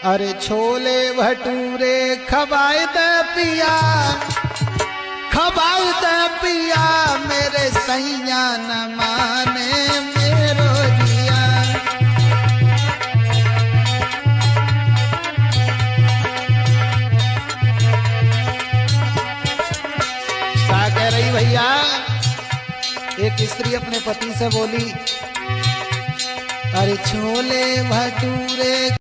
अरे छोले भटूरे खबाए दे पिया, खबाए दे पिया, मेरे सैया न माने मेरो जिया। क्या कह रही भैया? एक स्त्री अपने पति से बोली, अरे छोले भटूरे